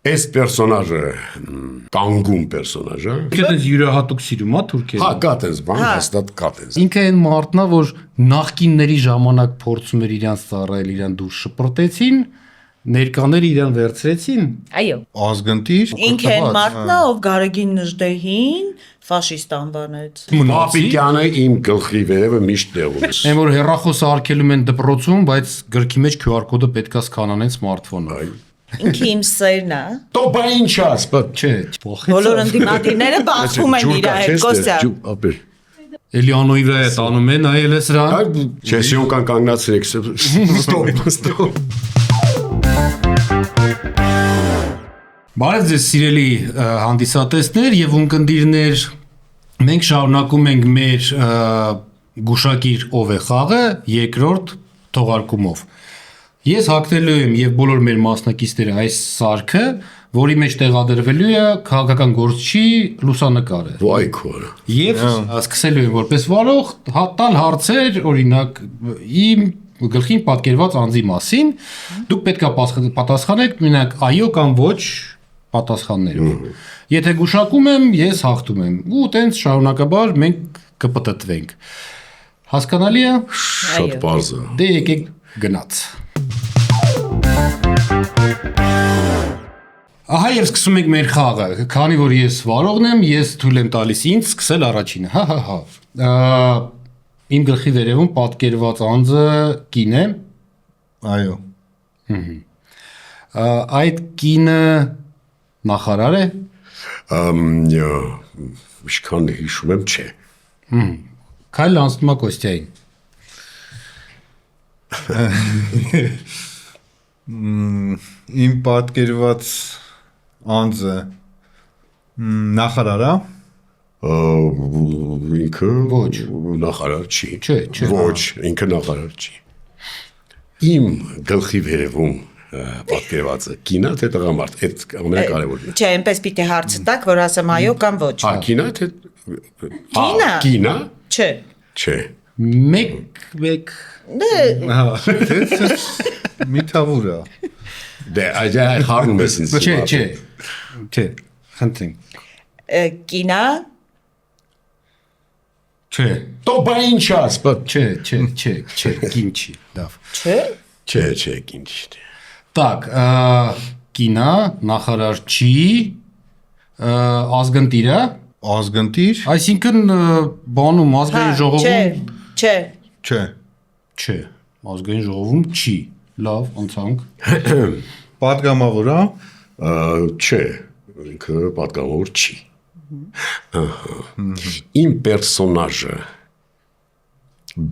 Այս պերսոնաժը կանգուն պերսոնաժ է։ Ինքը դες յուրահատուկ սիրում է թուրքերը։ Հա, կա տես բան, հաստատ կա տես։ Ինքը այն մարդն է, որ նախկինների ժամանակ փորձում էր իրանց ծառայել, իրան դուրս շպրտեցին, ներկաները իրան վերցրեցին։ Այո։ Ազգընտիր։ Ինքը այն մարդն է, ով Գարեգին Նժդեհին ֆաշիստ անվանեց։ Պապիկյանը իմ գլխի վերևը միշտ տեղում է։ Այն որ հեռախոսը արգելում են դպրոցում, բայց գրքի մեջ QR կոդը պետքա սկանանեն սմարթֆոնը։ Ինքը իմ սերն է։ Տո բա ինչ աս, բա Չէ, Բոլոր ընդդիմադիրները բախվում են իր հետ, Կոստյա։ Ապեր։ Էլիանոյի վրա է տանում են, այել է սրան։ Չեսիոնական կանգնացրեք, ստոպ։ Բարև ձեզ սիրելի հանդիսատեսներ եւ ունկնդիրներ, մենք շարունակում ենք մեր գուշակիր ով է խաղը երկրորդ թողարկումով։ Ես հագնելու եմ եւ բոլոր մեր մասնակիցները այս սարքը, որի մեջ տեղադրվելու է քաղաքական գործչի լուսանկարը։ Վայ քորը։ Եվ սկսելու եմ որպես վարող տալ հարցեր, օրինակ իմ գլխին պատկերված անձի մասին, դուք պետք է պատասխանեք մենակ այո կամ ոչ պատասխաններով։ Եթե գուշակում եմ, ես հաղթում եմ։ Ու տենց շարունակաբար մենք կպտտվենք։ Հասկանալի է։ Շատ բարձ է։ Դե եկեք գնաց։ Ահա եւ սկսում ենք մեր խաղը։ Քանի որ ես վարողն եմ, ես թույլ եմ տալիս ինձ սկսել առաջինը։ Հա։ Իմ գլխի վերևում պատկերված անձը կին է։ Այո։ Այդ կինը նախարար է։ Ինչքան հիշում եմ, չէ։ Քայլ անցնում է Կոստյային։ Իմ պատկերված անձը նախարար է։ Ինքը Ոչ։ նախարար չի։ Չէ։ Ոչ, ինքը նախարար չի։ Իմ գլխի վերևում պատկերվածը կինա թե տղամարդ, այդ ամենակարևորն է։ Չէ, այնպես պիտի հարցը տակ, որ ասեմ այո կամ ոչ։ Հա, կինա թե Կինա։ Կինա։ Չէ։ Չէ։ Մեկ Դե միթավուր է։ Դե այ խառնում ես ինձ։ Չէ։ Խնդրենք։ Կինա։ Չէ։ Տո բա ինչ աս, բա Չէ, կին չի, դավ։ Չէ։ չէ, կին չի։ Так, կինա, նախարար չի, ազգընտիր է, Ազգընտիր։ այսինքն բանում ազգային ժողովում Չէ։ Չէ։ չէ, ազգային ժողովում չի, լավ, անցանք, Պատգամավոր է։ Չէ, ինքը պատգամավոր չի։ Իմ պերսոնաժը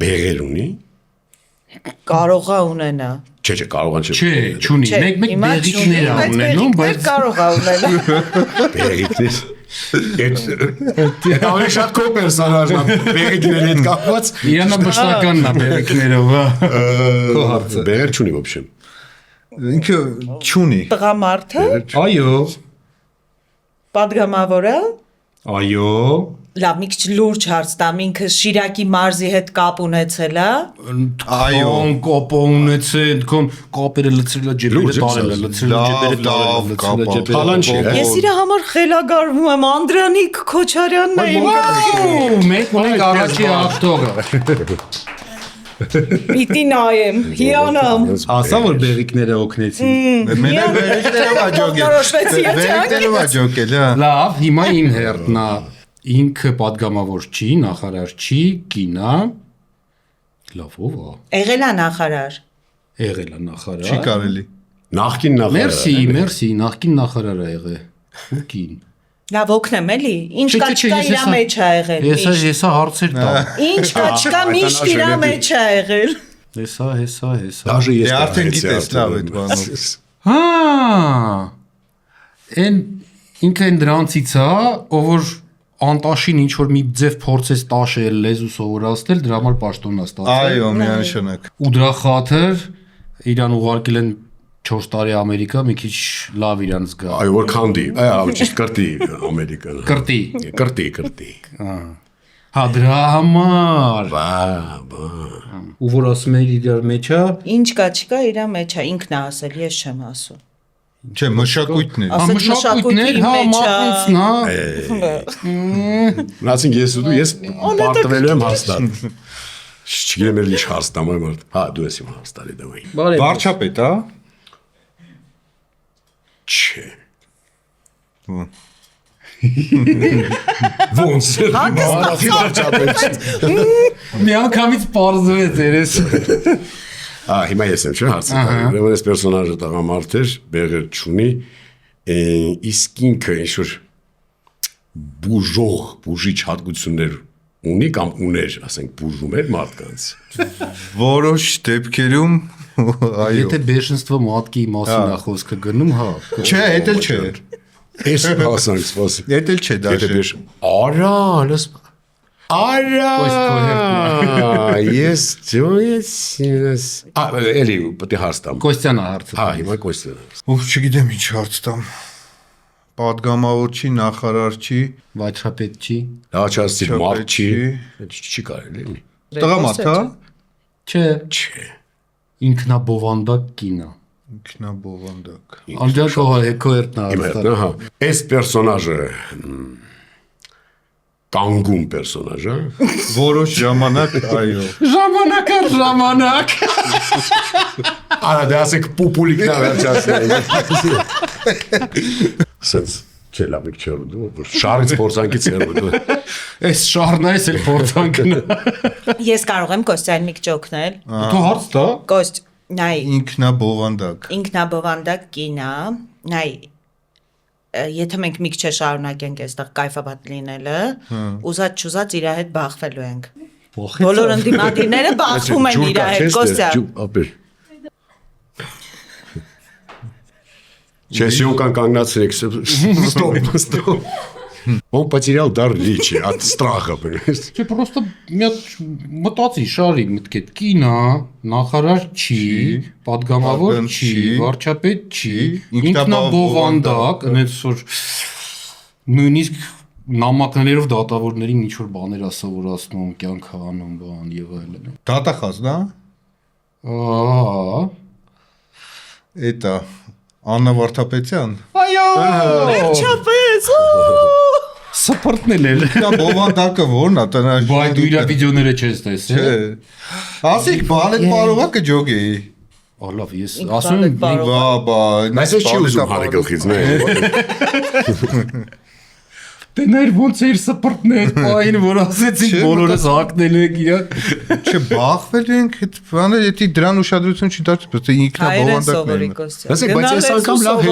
բեղեր ունի։ Կարող է ունենա։ Չէ, կարող են չէ, չունի, մեկ բեղիկներ է ունենում, բայց կարող է ունենա։ բեղիկներ։ Այդ ավելի շատ քո պերսոնաժն է, բեղիկների հետ կապված։ իրանա մշտականն է բեղիկներով, Քո հարցը։ Բեղեր չունի ոբշեմ։ Ինքը չունի։ Տղամարդը այո, պատգամավոր է։ այո, Լավ, մի քիչ լուրջ հարց տամ, ինքը Շիրակի մարզի հետ կապ ունեցել է։ Այո։ կոպո ունեցել, կոպերը լցրել է ջեբերը տարել է, լցրել է ջեբերը տարել է, լցրել է ջեբերը։ Հալան չի, հա։ Ես իր համար խելագարվում եմ, Անդրանիկ Քոչարյանն է իմ գլխի։ Մենք ունենք առաջի հաղթողը։ Պիտի նայեմ, հիանամ։ Ասա որ բեղիկները օգնեցին։ Մենակ բերիկներով աջոգել։ Կողնորոշվեցի Բերիկներով աջոգել, հա։ Լավ, հիմա իմ հերթն է։ Ինքը պատգամավոր չի, նախարար չի, կինա։ Լավ, ով է։ Եղել է նախարար։ Եղել է նախարար։ Չի կարելի։ Նախկին նախարար։ Մերսի, նախկին նախարար է եղել։ Ու կին։ Լավ օգնեմ էլի։ Ինչ Չէ, կա չէ, չկա ես իր հեսա- մեջ է եղել։ Հեսա հարցեր տա։ Ինչ կա չկա միշտ իր մեջ է եղել։ Հեսա։ Դաժե ես Դե արդեն կարծեցի գիտես լավ այդ արդեն։ բանով։ Հա։ Այն ինքը այն դրանցից է, ով որ անտաշին ինչ որ մի ձև փորձես տաշել, լեզու սովորացնել, դրա համար պաշտոնն է ստացել։ Այո, միանշանակ։ Ու դրա խաթր իրան ուղարկել են 4 տարի Ամերիկա, մի քիչ լավ իրան զգա։ Այո, որ քանդի։ Այո, ճիշտ կրտի Ամերիկան։ Կրտի։ Հա։ Հա դրա համար։ Բա։ Ու որ ասում են իրար մեջ է, Ինչ կա չկա իր մեջ է, ինքն է ասել, ես չեմ ասում։ Չէ, մշակույթներ։ Ասեք Մշակույթներ, հա, մեջ, մարդնցն, հա։ Մնացինք ես ու դու, ես պարտվելու եմ հաստատ։ Չգիտեմ էլ ինչ հարց տամ եմ, հա, դու ես իմ հարց տալի դավայ։ Վարչապետ, հա։ Չէ։ Ոնց է։ Մի անգամից պարզվեց երես։ Հիմա ես եմ, չէ, հարցը տալի։ Ուրեմն այս պերսոնաժը տղամարդ էր, բեղեր չունի, իսկ ինքը ինչ-որ բուժիչ հատկություններ ունի կամ ուներ, ասենք, բուժում էր մարդկանց։ Որոշ դեպքերում այո։ Եթե բեշնստվը մատկի մասին է խոսքը գնում, հա։ Չէ, դա էլ չէ։ Ես հասանք, սպասի։ Դա էլ չէ, դա չէ։ Արա, լս Արա, ես ջոյես։ Էլի պետք է հարց տամ։ Կոստյանը հարցը։ Հա, հիմա Կոստյանը։ Ով չգիտեմ ինչ հարց տամ։ Պատգամավոր չի, նախարար չի, Վաչապետ չի։ Հաճասի մարդ չի, չի կարելի էլի։ տղամարդ, հա։ Չէ, Չէ։ ինքնաբովանդակ կինա։ Ինքնաբովանդակ։ Անդրակո հեկոերտնա Իմ հետ, հա։ Այս պերսոնաժը կանգուն պերսոնաժ է։ Որոշ ժամանակ, այո։ Ժամանակ։ Արա դե ասեք պուպուլիկն ավերջացնել։ Սենց չէ լավիկ չեր դու, շարից փորձանքից էր դու։ Այս շարն այս էլ փորձանքն է։ Ես կարող եմ Կոստյան մի քիչ օգնել։ Դու հարց տա։ Կոստ, նայ, Ինքնաբովանդակ։ ինքնաբովանդակ կինա, նայ, եթե մենք մի քիչ շարունակենք այստեղ կայֆաբատ լինելը, ուզած-չուզած իր հետ բախվելու ենք։ Բոլոր ընդդիմադիրները բախվում են իր հետ, Կոստյան։ Ապեր։ Չեսիոն կան կանգնացրեք, ստոպ։ Он потерял дар речи от страха, понимаешь? Չէ, պրոստը մի հատ մտածի շարի մտքեդ կինա, նախարար չի, պատգամավոր չի, վարչապետ չի, ինքնաբովանդակ, այնպես որ նույնիսկ նամակներով դատավորներին ինչ որ բաներ ասավորացնում, կյանքը անում, բան եւ այլն։ Դատախազ, դա։ Ահա։ Էտա Աննա Վարդապետյան։ Այո։ Վերջապես։ Սպորտնել էր։ Դա բովանդակը ո՞րն է, տնա։ Բայ դու իր վիդեոները չես տեսել։ Չէ։ Ասիկ բալետ պարողակը ջոգեի։ Ալավ, ես ասում եմ Բա, Բայց չի ուզում հարի գլխից, նե։ Տեներ ոնց էր սպորտներ, պայն որ ասեցիք բոլորս հակնել եք իրար։ Չէ, բախվել ենք, այդ բանը, եթե դրան ուշադրություն չի դարձել, բայց ինքնաբովանդակն է։ Ասեք, բայց այս անգամ լավ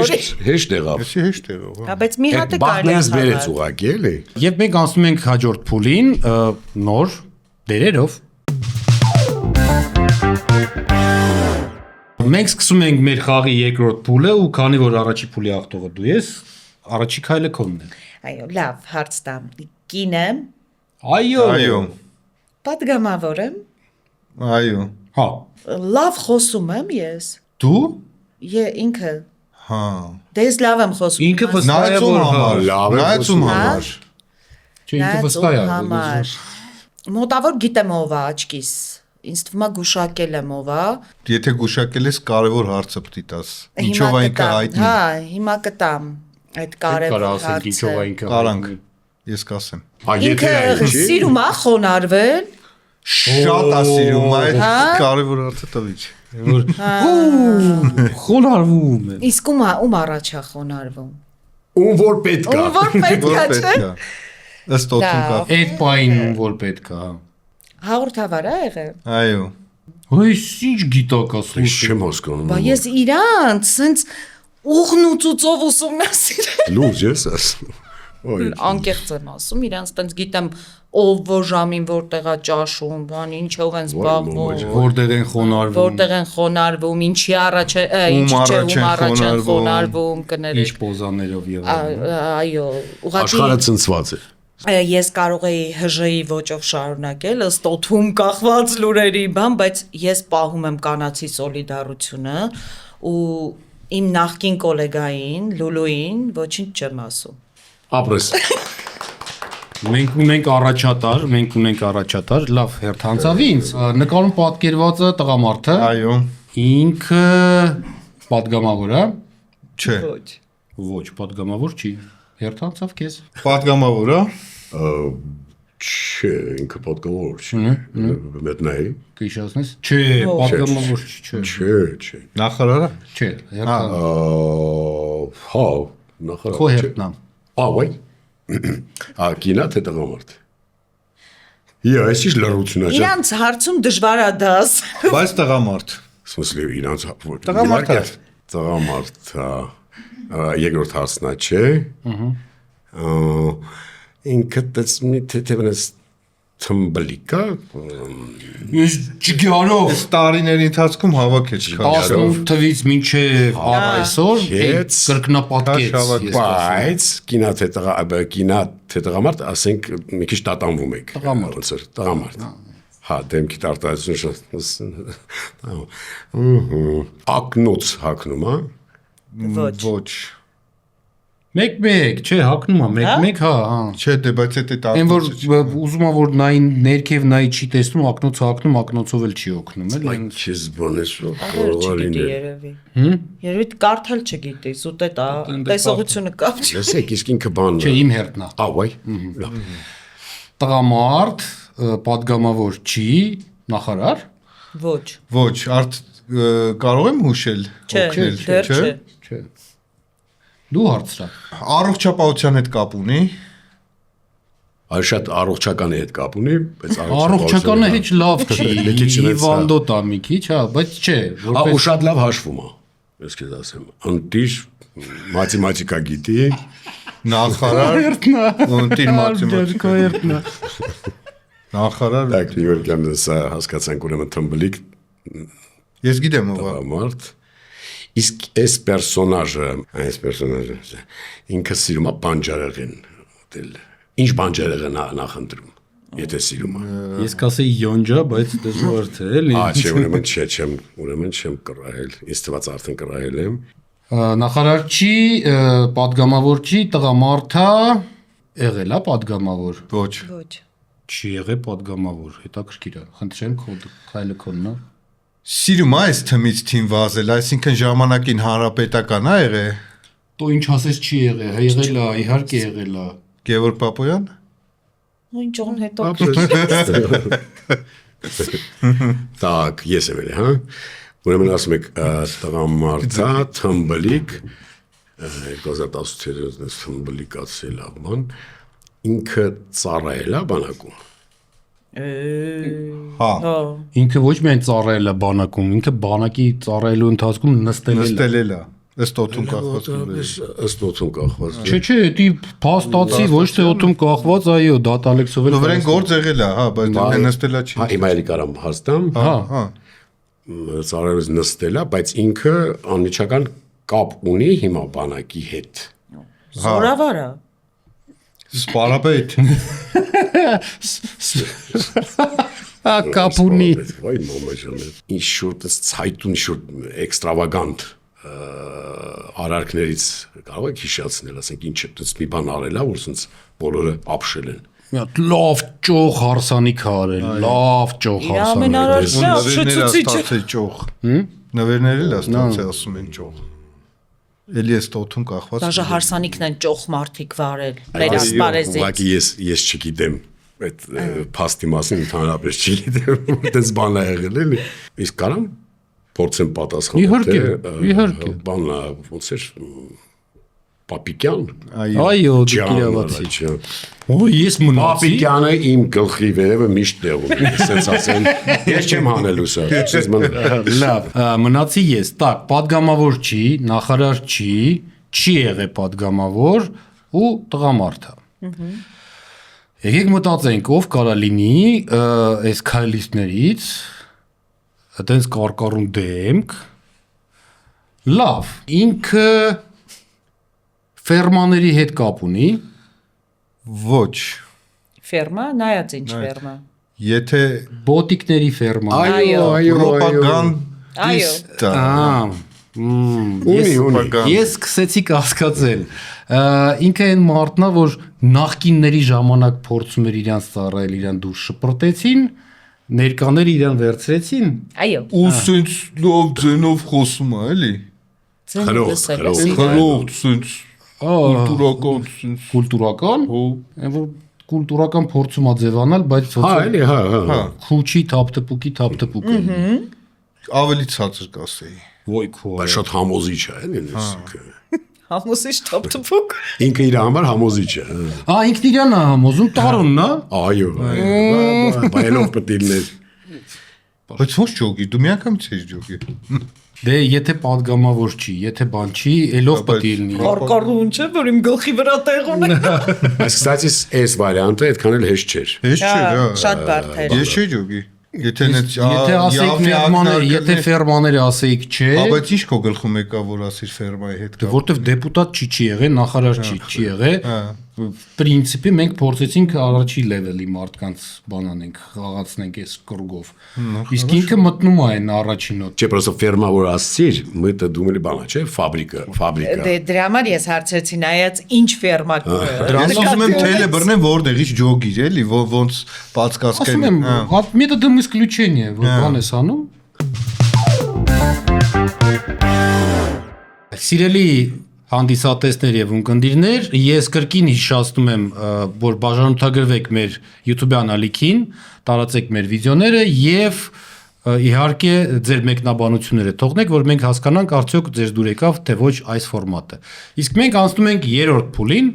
հեշտ եղավ։ Էսի հեշտ է, ո՞։ Հա, բայց մի հատ է կարելի Բախներս բերեց ուղակի, էլի։ Եվ մենք անցնում ենք հաջորդ փուլին, նոր դերերով։ Մենք սկսում ենք մեր խաղի երկրորդ փուլը ու քանի որ առաջի փուլի ախտողը դու ես, առաջի քայլը քոնն է։ Այո, լավ, հարց տամ։ Կինը, Այո։ Այո։ պատգամավոր եմ, Այո։ Հա։ լավ խոսում եմ ես։ Դու Ինքը, Հա։ դե ես լավ եմ խոսում։ ինքը վստահ է Նայեցում որ համար, լավ է նայեցում խոսում, համար։ Չէ, ինքը վստահ է։ համար։ Մոտավոր գիտեմ ով է աչքիս։ Ինձ թվում է գուշակել եմ ով է։ Եթե գուշակել ես կարևոր հարցը պետք է տաս։ Ինչով է ինքը հայտնի։ Հա, հիմա կտամ այդ կարևոր ասենք ինչով է հարցը։ ինքը։ Կարանք։ Ես կասեմ։ Եթե Ինքը չի, սիրում է խոնարհվել։ Շատ է սիրում այդ կարևոր հարցը տվիչ։ Խոնարհվում է։ Իսկ ում առաջ է խոնարհվում։ ում որ պետք է։ Ում որ պետք է, չէ։ Ըստ օդում կա։ Այդ պայն որ պետք է։ Հաղորդավար է եղել։ Այո։ Հույս ինչ գիտակ ասում։ Ես չեմ հասկանում։ Բա ես իրանց սենց ուղնուցուցով ուսումնասիրել։ Լուրջ ես ասում։ Ոյ։ Անկեղծ եմ ասում, իրանց տենց գիտեմ ով որ ժամին որտեղ է ճաշում, բան ինչով են զբաղվում, Որտեղ են խոնարհվում։ որտեղ են խոնարհվում, ինչի առաջ է, ինչի չէ, ում առաջ են խոնարհվում, Ինչ կներեք։ պոզաներով եւ Այո, ուղղակի Աշխարհը ցնցված է։ ես կարող էի ՀԺ-ի ոճով շարունակել, ըստ օդում կախված լուրերի բան, բայց ես պահում եմ կանացի սոլիդարությունը ու իմ նախկին գոլեգային Լուլուին ոչինչ չեմ ասում։ Ապրես։ Մենք ունենք առաջատար, լավ, հերթանցավ ինձ։ Նկարում պատկերվածը տղամարդը, Այո։ ինքը պատգամավոր է, Չէ։ Ոչ, падգամավոր չի։ Հերթանցավ քեզ։ Պատգամավոր է։ Չէ, ինքը պատգամավոր չի։ Մետնայի։ Կիշացնես։ Չէ, падգամավոր չի, չէ։ Չէ։ Նախարարը։ Չէ, հերթան։ Հա, նախարար։ Քո հերթնամ։ Վայ։ Կինա թե տղամարդ։ Ես ինչ լրությունա չէ։ Իրանց հարցում դժվար է դաս։ Բայց տղամարդ։ В смысле, իրանց Տղամարդ է։ Տղամարդ, երկրորդ հարցնա չէ։ Ինքը դες թեթևնես թմբլիկա։ Ես չգարով Այս տարիների ընթացքում հավաքել չկա։ 18 թվից մինչև այսօր կրկնապատկեց։ Բայց կինա թե տղամարդ, ասենք մի քիչ տատանվում եք։ Ոնց էր, տղամարդ։ Հա, դեմքի տարտարությունը։ Ակնոց հակնում, հա։ Ոչ։ Մեկ-մեկ, չէ, հակնում է, մեկ-մեկ, հա։ Չէ, դե բայց դա Այն որ ուզում է որ նային ներքև նայի չի տեսնում, ակնոցը հակնում, ակնոցով էլ չի օգնում, էլ։ Այն քեզ բանես Կարող չգիտի երևի։ Երևի կարդալ չգիտես, ու դա տեսողությունը կապ չի։ Լսեք, իսկ ինքը բանն Չէ, իմ հերթն է։ Ավայ։ Տղամարդ, падգամավոր չի, նախարար։ Ոչ։ արդ կարող եմ հուշել։ Չէ, դեռ չէ։ Չէ։ Դու հարցրա։ Առողջապահության հետ կապ ունի։ Այ շատ առողջական է հետ կապ ունի, բայց Առողջականը հեչ լավ չի, հիվանդոտ է մի քիչ, հա, բայց չէ, ու շատ լավ հաշվում է։ Ես քեզ ասեմ, ընտիր մաթեմատիկա գիտի, Նախարար։ Ընտիր մաթեմատիկա հերթնա։ Նախարար։ դակ Գյորգյան սա հասկացանք ուրեմն թմբլիկ Ես գիտեմ ով է։ տղամարդ։ Իսկ այս պերսոնաժը ինքը սիրում է բանջարեղեն ուտել։ Ինչ բանջարեղեն նախընտրում, եթե սիրում է։ Ես կասեի յոնջա, բայց դժվար թե էլի։ Չէ, ուրեմն չեմ կռահել։ Ես թված արդեն կռահել եմ։ Նախարար չի, падգամավոր չի, տղամարդա եղել է падգամավոր։ Ոչ։ Չի եղել падգամավոր, հետաքրքիր է։ Խնդրեմ, քայլը քոնն է։ Սիրում է այս թմից թիմ վազել, այսինքն ժամանակին հանրապետական է եղել։ Տո ինչ ասես չի եղել, եղել է, իհարկե եղել է։ Գևորգ Պապոյան։ Ինչ on հետո։ Так, ես եմ էլի, հա։ Ուրեմն ասում եք տղամարդա թմբլիկ 2018-ից թմբլիկ ասել աբան ինքը ծառայել է բանակում։ Հա։ Ինքը ոչ միայն ծառայել է բանակում, ինքը բանակի ծառայելու ընթացքում նստել է։ Ըստ օդում կախված։ Ըստ օդում կախված։ Չէ, դի փաստացի ոչ թե օդում կախված, այո, դատալեքսով էլ։ Վրան գործ եղել է, հա, բայց դե նստելա չի։ Հա, հիմա էլի կարամ հաստամ։ Հա։ Ծառայելուց նստելա, բայց ինքը անմիջական կապ ունի հիմա բանակի հետ։ Զորավար է։ Սպարապետ։ Կապ ունի։ Վայ մամաջան։ Ինչ շուտ ցայտուն շուտ էքստրավագանտ արարքներից կարող եք հիշացնել, ասենք ինչ դից մի բան արել է, որ ասենց բոլորը ապշել են։ Մի հատ լավ ճոխ հարսանիք արել, լավ ճոխ Ամենարարը ճոխ։ Նվերները էլ ստացել ասում են ճոխ։ Էլի է ստոթում կախված։ Դաժե հարսանիքն են ճոխ մարդիկ վարել։ Մեր ասպարեզից։ Ուղղակի ես չգիտեմ այդ փաստի մասին ընդհանրապես չգիտեմ, այդպես բան է եղել էլի։ Իսկ կարամ փորձեմ պատասխանել։ Իհարկե։ Բանա ոնց էր Պապիկյան։ Այո, դու իրավացի։ Օ, ես մնացի։ Պապիկյանը իմ գլխի վերևը միշտ տեղում է, ասենց ասեմ։ Ես չեմ հանելու սա։ Լավ, մնացի ես։ Так, падգամավոր չի, նախարար չի եղել падգամավոր ու տղամարդ է։ Եկեք մտածենք, ով կարա լինի այս քայլիստներից, այտենց կարկառուն դեմք։ Լավ, ինքը ֆերմաների հետ կապ ունի։ Ոչ։ Ֆերմա, նայած ինչ ֆերմա։ Եթե Բոտիկների ֆերմա։ Այո։ Պրոպագանդիստ։ Ես սկսեցի կասկածել։ Ինքը այն մարդն է, որ նախկինների ժամանակ փորձում էր իրանց ծառայել, իրան դուրս շպրտեցին, ներկաները իրան վերցրեցին։ Այո։ Ու սենց լավ ձենով խոսում է, էլի։ Խրոխտ, սենց կուլտուրական, սենց Կուլտուրական, այն որ կուլտուրական փորձում է ձևանալ, բայց Հա, էլի, հա։ քուչի թափտպուկի թափտպուկ է։ ավելի ցածր կասեի։ Ոյ քո։ Բայց շատ համոզիչ է, էլի։ Համոսիչ թափթփուկ։ Ինքը իր համար համոզիչ է։ Ինքն իրան է համոզում տարոնն է։ Այո, բայելով պտիլներ։ Բայց ո՞նց ջոգի, դու մի անգամ չես ջոգի։ Դե եթե падգամավոր չի, եթե բան չի, ելով պետք է լինի։ Կարկառուն չէ, որ իմ գլխի վրա տեղ ունի։ Բայց կստացի այս վարիանտը այդքան էլ հեշտ չէր։ Հեշտ չէ, հա։ Շատ բարդ էր։ Ես չի ջոգի։ Եթե եթե ֆերմաները ասեիք չէ, բայց ի՞նչ քո գլխում եկա, որ ասիր ֆերմայի հետ։ որտեվ դեպուտատ չի եղել, նախարար չի եղել, պրինցիպի մենք փորձեցինք առաջի լեվելի մարդկանց բան անենք, խաղացնենք այս կրուգով։ Իսկ ինքը մտնում է այն առաջինոտ։ Չէ, պրոստը ֆերմա որ ասցիր, մտը դումելի բան է, չէ, ֆաբրիկա։ Դե դրա համար ես հարցրեցի, նայած ինչ ֆերմա։ Ես ուզում եմ թելը բռնեմ որտեղից ջոգիր, էլի, ոնց պատկասկեն։ Ասում եմ, методом исключения, որ բան ես անում։ Սիրելի հանդիսատեսներ եւ ունկնդիրներ, ես կրկին հիշեցնում եմ, որ բաժանորդագրվեք մեր YouTube-յան ալիքին, տարածեք մեր վիդեոները եւ իհարկե ձեր մեկնաբանությունները թողնեք, որ մենք հասկանանք արդյոք ձեր դուր եկավ թե ոչ այս ֆորմատը։ Իսկ մենք անցնում ենք երրորդ փուլին,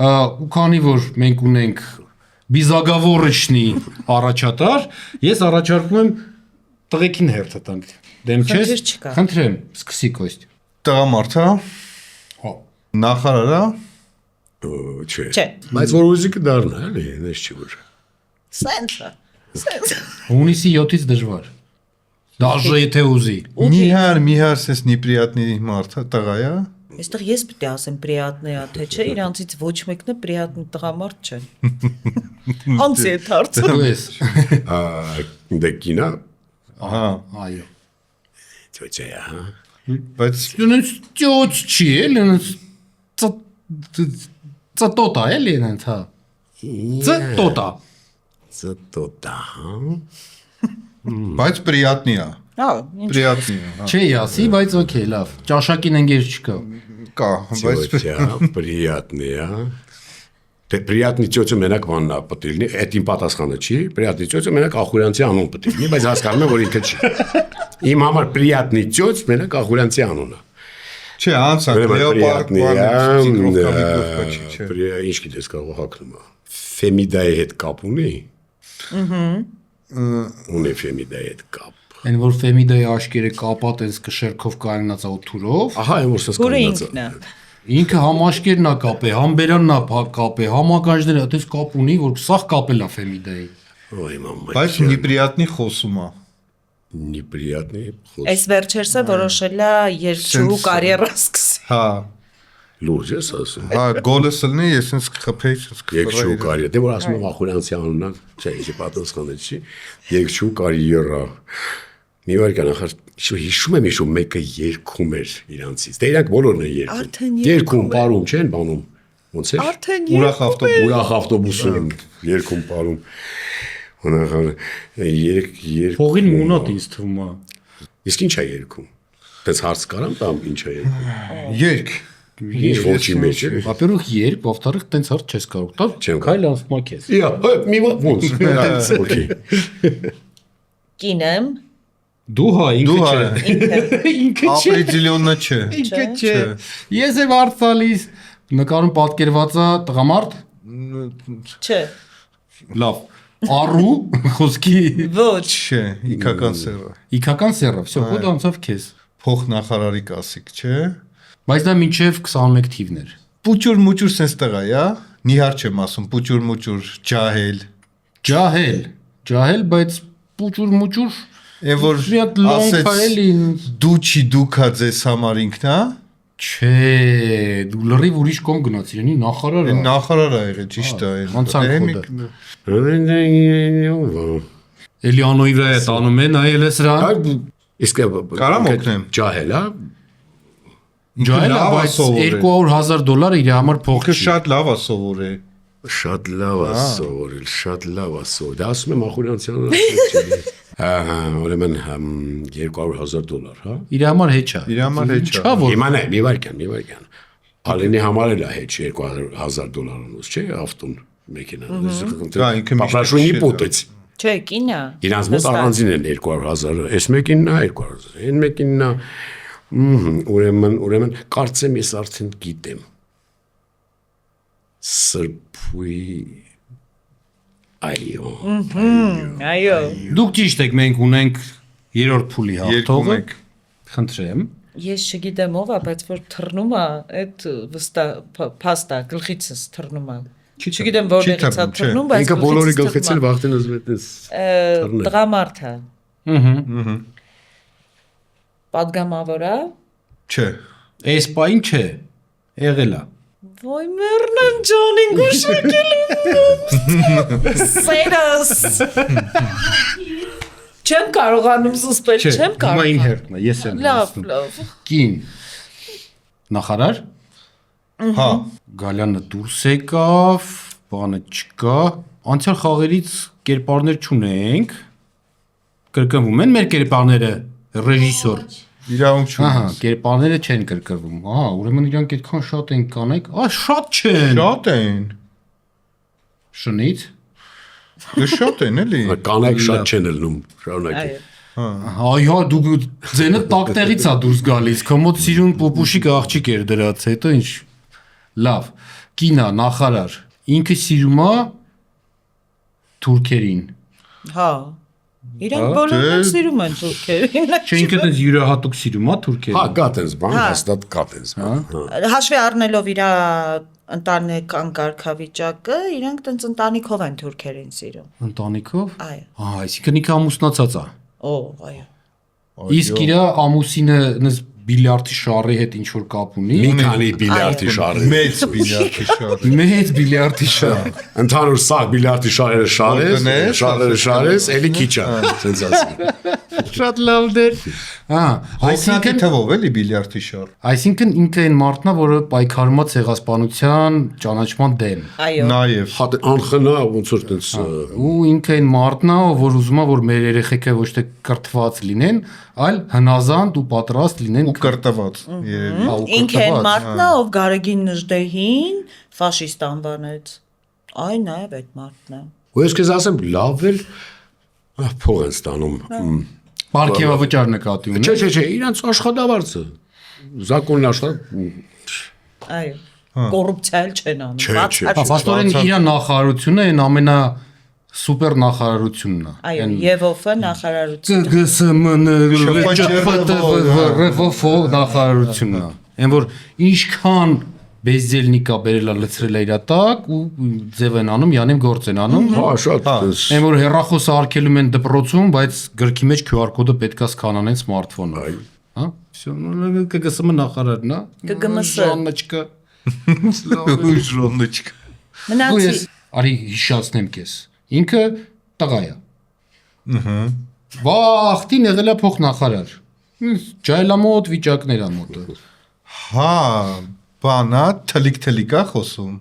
ու քանի որ մենք ունենք բիզագավորիչնի առաջատար, ես առաջարկում եմ տղեկին հերթը տանք։ Դեմ չես։ Խնդրեմ, սկսի Կոստ։ Տղամարդ, հա։ Նախարարա։ Չէ։ Բայց որ ուզի կդառնա, էլի, ես չի որ։ Սենսը։ Հունիսի 7-ից դժվար։ Դաժե եթե ուզի։ Միհար սես неприятный մարդ, տղա է։ Այստեղ ես պետք է ասեմ приятный է, թե չէ, իրանցից ոչ մեկն է приятный տղամարդ չէ։ Անցի է հարցը։ Դու ես։ Դե կինա։ Ահա, Այո։ Ծոծե, հա։ բայց Դու ճոց չի, էլի ծտոտա, էլի այնց, հա։ Ծտոտա։ Ծտոտա, հա։ բայց приятный է։ Հա, Приятный է, հա։ Չի ասի, բայց օքեյ, լավ։ Ճաշակին ընկեր չկա։ Կա, բայց Приятный, հա։ Դե приятный ծոցը մենակ բանն է պետք լինի, այդ իմ պատասխանը չի, приятный ծոցը մենակ Ախուրյանցի անուն պետք լինի, բայց հասկանում եմ, որ ինքը չի։ Իմ համար приятный ծոց մենակ Ախուրյանցի անունն է։ չէ, անցակ լեոպարդ բանը, Ինչ գիտես կարող հակնում է։ Ֆեմիդայի հետ կապ ունի։ Ունի Ֆեմիդայի հետ կապ։ Այն որ Ֆեմիդայի աշկերը կապատ այս կշերքով կայնած աութուրով, Ահա, այն որ սա Որը կանգնած է։ ինքն է։ ինքը համաշկերն է կապ է, համբերանն է կապ է, համականջները այդպես կապ ունի, որ սաղ կապել է Ֆեմիդայի։ Ոյ մամա։ բայց неприятный խոսում է։ Неприятный խոս։ Այս վերջերսը որոշել է երկու կարիերա սկսի։ Հա, Լուրջ ես ասում։ հա, գոլս լնի, ես ինձ կխփեի, Երկչու կարիերա։ Դե որ ասում եմ Ախուրյանցի անունն, չէ, ինչի պատասխանը չի։ Երկչու կարիերա։ Մի վարքան ახար հիշում եմ մեկը երգում էր իրանցից։ Դե իրանք բոլորն են Արդեն երգում, պարում չեն բանում։ Ոնց է։ Արդեն ուրախ ավտոբուսում երգում, պարում։ Հոնախար երգ Փողին մունոտ ինձ թվում է։ Իսկ ինչ է երգում։ Դες հարց կարամ տամ ինչ է երգում։ երկ։ Ինչ ոչի մեջ է։ Во-первых, երբ, во-вторых, տենց հարց չես կարող տալ։ Չեմ Քայլ անցնա քեզ։ Իա, մի ոնց։ Okay։ կինեմ, Դու հա, Դու ինքը հա։ չէ։ Ինքը չէ։ Ապրիդիլյոննա չէ։ Ինքը չէ։ Ես եմ հարց տալիս։ Նկարում պատկերված է տղամարդ։ չէ, Լավ։ Առու խոսքի ոչ, Չէ, իքական սերը։ իքական սերը, всё, խոդ անցավ քեզ։ Փող նախարարի կասիկ, չէ։ Բայց դա մինչև 21 թիվներ։ Պուճուր մուճուր սենց տղա է, նիհար չեմ ասում, պուճուր մուճուր, ջահել։ Ջահել, բայց պուճուր մուճուր Եվ որ մի հատ լոնք ասեց էլի դու չի դուքա ձեզ համար ինքն, հա։ չէ, դու լրիվ ուրիշ կողմ գնացիր, ինի նախարարը։ Նախարար ա եղել, ճիշտ է։ Անցանք խոդը։ Իսկ Էլի անոյի վրա է տանում է, նայել է սրան։ Կարամ օգնեմ։ ջահել, հա։ Ջահելը, բայց $200,000 իր համար փող Ինքը չի։ շատ լավ է սովորել։ Շատ լավ է սովորել, շատ լավ է սովորել։ Դա ասում եմ Ախուրյանցյանը։ Ուրեմն $200,000, հա։ Իր համար հեչ է։ Իր համար հեչ է։ Չա որ Հիմա նայ, մի վարքան։ Ալենի համար էլ է հեչ $200,000 չէ, ավտոն մեքենա։ ինքը միշտ Պապաշունի հեչ է պուտեց։ Չէ, կինա։ Իրանց մոտ առանձին են 200,000, այս մեկինն է 200,000, այն մեկինն է, ուրեմն կարծեմ ես արդեն գիտեմ։ Սրբույի Այո։ դուք ճիշտ եք, մենք ունենք երրորդ փուլի հաղթողը։ մեկ։ Խնդրեմ։ Ես չգիտեմ ով է, բայց որ թռնում է, այդ վստահ փաստա գլխիցս թռնում է։ Չգիտեմ որտեղից է թռնում, չէ։ թռնում, բայց ինքը բոլորի գլխիցս գլխից էլ վախտեն ուզում էս տղամարդ է։ Ահա։ Պատգամավոր է։ Չէ։ Այս պայն չէ։ Եղել է։ Ոյ մեռնեմ Ջոնին գուշակել։ Սերս։ Չեմ կարողանում զսպել, չեմ Հիմա կարող։ իմ հերթն է, ես եմ։ Լավ, լավ։ Կին։ Նախարար։ Հա։ Գալյանը դուրս եկավ, բանը չկա։ Անցյալ խաղերից կերպարներ չունենք։ Կրկնվում են մեր կերպարները, ռեժիսոր։ Իրավունք Ահա, չունես։ կերպարները չեն կրկնվում։ Ահա, ուրեմն իրանք այդքան շատ են կանեք։ Շատ չեն։ Շատ են։ Շնից։ Դե շատ են էլի։ կանայք շատ չեն ելնում, շարունակի։ Այո։ Այո, դու ձենը տակտեղից է դուրս գալիս։ Քմոդ սիրուն պոպուշիկ աղջիկ էր դրած, հետո ինչ։ Լավ։ Կինա, նախարար։ Ինքը սիրում է թուրքերին։ Հա։ Իրանք բոլորը սիրում են թուրքերին։ Չէ, ինքը դες յուրահատուկ սիրում է Հա, թուրքերին։ կա տես բան, հաստատ կա տես բան։ Հաշվի առնելով իր ընտանեկան կարգավիճակը, իրանք տենց ընտանիքով են թուրքերին սիրում։ Ընտանիքով։ Այո։ Այսինքն ինքը ամուսնացած է։ Օ, այո։ Իսկ իր ամուսինը նս բիլիարդի շարի հետ ինչ որ կապ ունի։ Մի քանի բիլիարդի շարեր։ Մեծ բիլիարդի շարը։ Մեծ բիլիարդի շար։ Ընդհանուր սաղ բիլիարդի շարերը շարես, էլի քիչ է, ասենց ասի։ Շատ լավ դեր։ Հա, Այսինքն թվով էլի բիլիարդի շար։ Այսինքն ինքը այն մարդն է, որը պայքարում է ցեղասպանության ճանաչման դեմ։ Այո։ Նաև Հատ անխնա ոնց որ տես Ու ինքը այն մարդն է, որ ուզում է, որ մեր երեխեքը ոչ թե կրթված լինեն, այլ հնազանդ ու պատրաստ լինեն ու կրտված երևի։ Ինքը այն մարդն է, ով Գարեգին Նժդեհին ֆաշիստ անվանեց։ Այ նաև այդ մարդն է։ ու ես քեզ ասեմ լավ էլ փող են ստանում։ Պարգևավճար նկատի ունի։ Չէ, իրանց աշխատավարձը։ Զակոնն աշխատ Այո։ Կոռուպցիա էլ չեն անում։ Չէ, չէ, Հա, փաստորեն իր նախարարությունը այն ամենա սուպեր նախարարությունն է։ Այո, Եվոֆը նախարարություն։ ԿԳՍՄՆ նախարարությունն է։ Այն որ ինչքան բեզելնիկա բերելա լցրել է իր տակ ու ձև են անում, յանեմ գործ են անում։ հա շատ տես։ Այն որ հեռախոսը արկելում են դպրոցում, բայց գրքի մեջ QR կոդը պետքա սկանանեն սմարթֆոնը։ Հա? Всё, ԿԳՍՄ նախարարն է։ ԿԳՄՍ։ Ժաննաչկա։ Ժոննոչկա։ Ու Մնացի։ ես արի հիշացնեմ քեզ։ Ինքը տղա է։ Ըհը։ Վախտին եղել է փոխնախարար։ Ջայլամոտ վիճակներ ամոտը։ Հա, բանա թլիկ-թլիկա խոսում։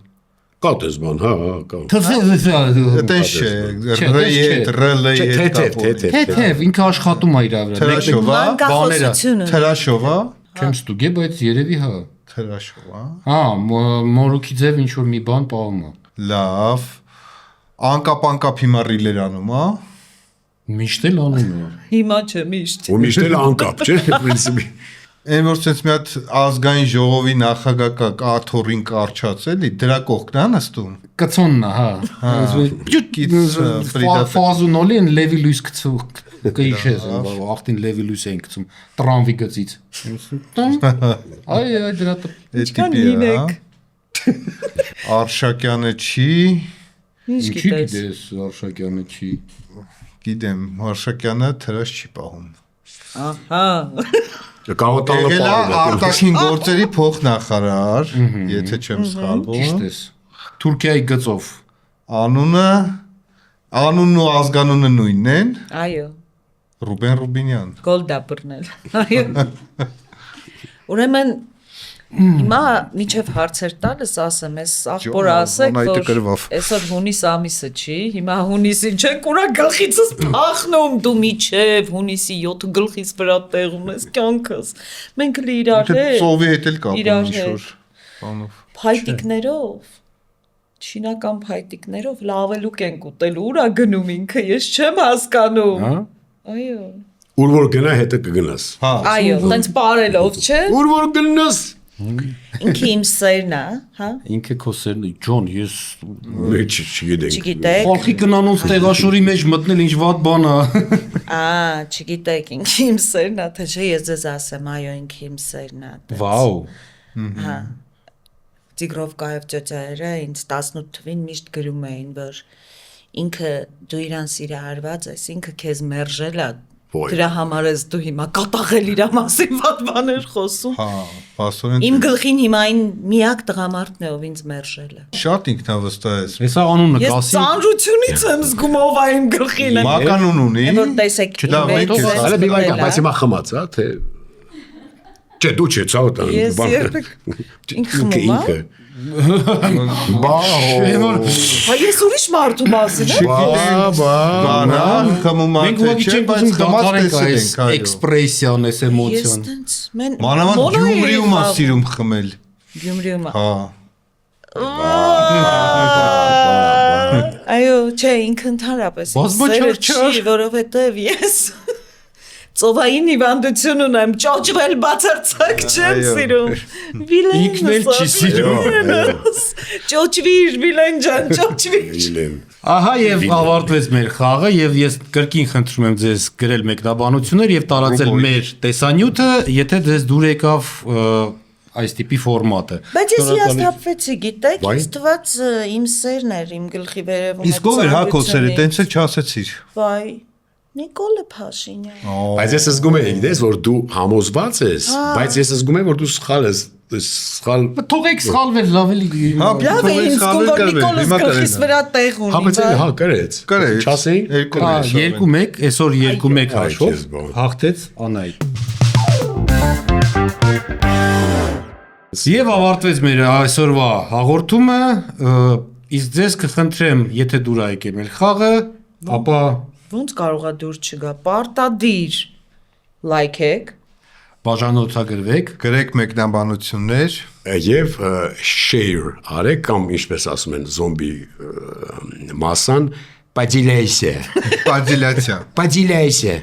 Կա տես բան, հա, կա։ Այդպես չէ, ռլի հետ կապ։ Թեթև ինքը աշխատում է իր վրա։ Թրաշովա, Մանկախոսությունը։ թրաշովա, Չեմ ստուգե, բայց երևի հա։ թրաշովա։ Հա, մորուքի ձև ինչ որ մի բան պահում է։ Լավ։ Անկապ հիմարիլեր անում, հա։ Միշտ էլ անում է։ Հիմա չէ, միշտ։ Ու միշտ էլ անկապ, չէ՞, պրինցիպի։ Այն որ sense մի հատ ազգային ժողովի նախագահ կա կաթորին կարճած էլի, դրա կողքն է նստում։ Կցոնն է, հա։ Ֆազունոլի են լևի լույս գցու կիշես, ախտին լևի լույս են գցում տրամվի գծից։ Այ դրա Ինչքան հինեք։ Արշակյանը չի, Ինչ ինչի գիտես։ գիտես Արշակյանը չի։ գիտեմ, Արշակյանը թրաշ չի պահում։ Ահա։ Կաղոտալը Եղել է պահում է։ արտաքին գործերի փոխնախարար, եթե չեմ Ճիշտ սխալվում։ ես։ Թուրքիայի գծով։ Անունն ու ազգանունը նույնն են, Այո։ Ռուբեն Ռուբինյան։ Գոլդա բռնել։ Այո։ Ուրեմն Հիմա միջև հարցեր տալս ասեմ, ես աղբոր ասեք, Անայտը գրվավ։ այսօր հունիս ամիսը չի, հիմա հունիսին չենք ուրա գլխիցս փախնում, դու միջև հունիսի 7 գլխից վրա տեղում ես կյանքս։ Մենք լի իրար Թե հետ, ծովի հետ էլ կապ իրար ունի հետ։ շուր։ Բանով։ փայտիկներով, չինական փայտիկներով լավելուկ ենք ուտել, ուրա գնում ինքը, ես չեմ հասկանում։ Հա։ Այո։ Ուր որ գնա հետը կգնաս։ Հա։ Այո, տենց բարելով, չէ։ Ուր որ գնաս։ Ինքը իմ սերն է, հա։ Ինքը քո սերն է, Ջոն, ես Չգիտենք։ Չգիտեք։ Խորխի կնանոց տեղաշորի մեջ մտնել ինչ վատ բան է։ Չգիտեք, ինքը իմ սերն է, թե չէ ես ձեզ ասեմ, այո, ինքը իմ սերն է։ տենց։ Վաու։ Հա։ Տիգրովկայով ծոցերը ինձ 18 թվին միշտ գրում էին, որ ինքը դու իրան սիրահարված ես, ինքը քեզ մերժել է։ Ոյ։ Դրա համար ես դու հիմա կատաղել իրա մասին վատ բաներ խոսում։ Հա, բասորեն։ Իմ գլխին հիմա այն միակ տղամարդն է, ով ինձ մերժել է։ Շատ ինքնավստահ ես։ Հեսա անունը Ես գասի։ ծանրությունից եմ զգում ով է իմ գլխին։ Մականուն ունի։ Որ տեսեք, Լավ, իմ մենք հետ Հələ մի վայր զրել է։ բայց հիմա խմած, հա, թե Չէ, դու չէ, ցավը Ես երբեք ինքը խմում եմ։ Հա ես ուրիշ մարդու մասին եմ։ Բանա, կամում Մենք ուղղակի չենք ուզում դադարենք այս էքսպրեսիան, այս Ես էմոցիան։ տենց մեն Մանավանդ Գյումրիում է սիրում խմել։ Գյումրիում։ Հա։ Այո, չէ, ինքը ընդհանրապես Բազմաչար չար։ որովհետև ես ծովային հիվանդություն ունեմ, ճոճվել բացարձակ չեմ Այո։ սիրում։ Վիլեն Ինքն էլ չի սիրում։ Ճոճվիր, Վիլեն ջան, ճոճվիր։ Իլեն։ Ահա եւ ավարտվեց մեր խաղը եւ ես կրկին խնդրում եմ ձեզ գրել մեկնաբանություններ եւ տարածել մեր տեսանյութը, եթե ձեզ դուր եկավ այս տիպի ֆորմատը։ Բայց ես հիասթափվեցի, գիտեք, Վայ։ ինձ թված իմ սերն էր իմ գլխի վերևում։ Իսկ ով էր հա քո սերը, տենց էլ չասեցիր։ Վայ, Նիկոլը Փաշինյան։ Բայց ես զգում եմ, գիտես, որ դու համոզված ես, բայց ես զգում եմ, որ դու սխալ ես, սխալ։ Թողեք սխալվել, լավ էլի։ Հա, Լավ է, ինձ զգում որ Նիկոլս Հիմա գլխիս կրել։ վրա տեղ ունի։ Հա, բայց էլի հա կրեց։ Կրեց։ Չասեին։ Երկու Հա, 2-1, այսօր 2-1 Այ, հաշվով քեզ բան։ հաղթեց Անայ։ Եվ ավարտվեց մեր այսօրվա հաղորդումը, իսկ ձեզ կխնդրեմ, եթե դուր ա եկել մեր խաղը, ապա Ոնց կարողա դուր չգա։ Պարտադիր լայքեք։ բաժանորդագրվեք, Գրեք մեկնաբանություններ։ Եվ share արեք կամ ինչպես ասում են զոմբի մասան, poделяйся։ Պադիլացիա։ Poделяйся։